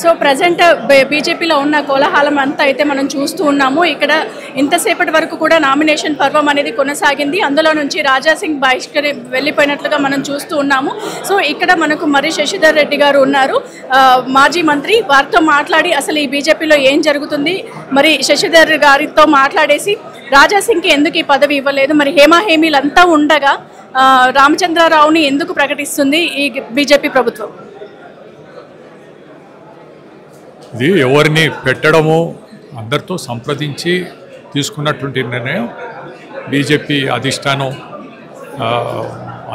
So present బీజేపీలో ఉన్న కోలాహలం అంతా అయితే మనం చూస్తూ ఉన్నాము. ఇక్కడ ఇంతసేపటి వరకు కూడా నామినేషన్ పర్వం అనేది కొనసాగింది. అందులో నుంచి రాజాసింగ్ బహిష్కరి వెళ్ళిపోయినట్లుగా మనం చూస్తూ ఉన్నాము. సో ఇక్కడ మనకు మరి శశిధర్ రెడ్డి గారు ఉన్నారు, మాజీ మంత్రి. వారితో మాట్లాడి అసలు ఈ బీజేపీలో ఏం జరుగుతుంది, మరి శశిధర్ గారితో మాట్లాడేసి రాజాసింగ్కి ఎందుకు ఈ పదవి ఇవ్వలేదు, మరి హేమీలంతా ఉండగా రామచంద్రరావుని ఎందుకు ప్రకటిస్తుంది ఈ బీజేపీ ప్రభుత్వం? ఇది ఎవరిని పెట్టడము అందరితో సంప్రదించి తీసుకున్నటువంటి నిర్ణయం. బీజేపీ అధిష్టానం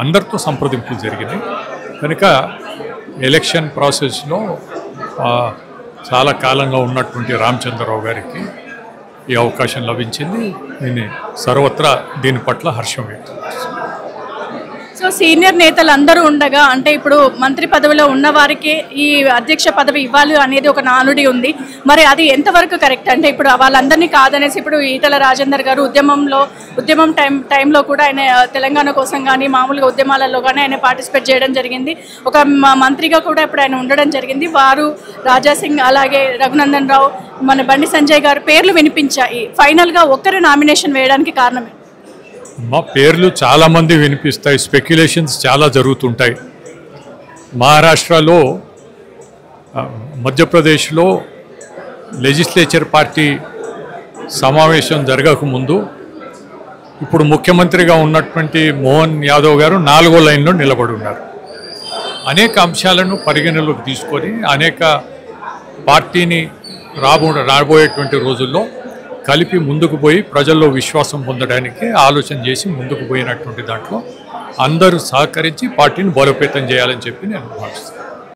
అందరితో సంప్రదింపులు జరిగినాయి కనుక ఎలక్షన్ ప్రాసెస్లో చాలా కాలంగా ఉన్నటువంటి రామచంద్రరావు గారికి ఈ అవకాశం లభించింది. దీన్ని సర్వత్రా దీని పట్ల హర్షం వ్యక్తం. సో సీనియర్ నేతలు అందరూ ఉండగా, అంటే ఇప్పుడు మంత్రి పదవిలో ఉన్న వారికి ఈ అధ్యక్ష పదవి ఇవ్వాలి అనేది ఒక నానుడి ఉంది. మరి అది ఎంతవరకు కరెక్ట్? అంటే ఇప్పుడు వాళ్ళందరినీ కాదనేసి ఇప్పుడు ఈటల రాజేందర్ గారు ఉద్యమం టైంలో కూడా ఆయన తెలంగాణ కోసం కానీ మామూలుగా ఉద్యమాలలో కానీ ఆయన పార్టిసిపేట్ చేయడం జరిగింది. ఒక మంత్రిగా కూడా ఇప్పుడు ఆయన ఉండడం జరిగింది. వారు రాజాసింగ్ అలాగే రఘునందన్ రావు, మన బండి సంజయ్ గారు పేర్లు వినిపించాయి. ఫైనల్గా ఒక్కరు నామినేషన్ వేయడానికి కారణమే? మా పేర్లు చాలామంది వినిపిస్తాయి, స్పెక్యులేషన్స్ చాలా జరుగుతుంటాయి. మహారాష్ట్రలో, మధ్యప్రదేశ్లో లెజిస్లేచర్ పార్టీ సమావేశం జరగకముందు ఇప్పుడు ముఖ్యమంత్రిగా ఉన్నటువంటి మోహన్ యాదవ్ గారు 4వ లైన్లో నిలబడి ఉన్నారు. అనేక అంశాలను పరిగణలోకి తీసుకొని అనేక పార్టీని రాబోయేటువంటి రోజుల్లో కలిపి ముందుకు పోయి ప్రజల్లో విశ్వాసం పొందడానికి ఆలోచన చేసి ముందుకు పోయినటువంటి దాంట్లో అందరూ సహకరించి పార్టీని బలోపేతం చేయాలని చెప్పి నేను భావిస్తాను.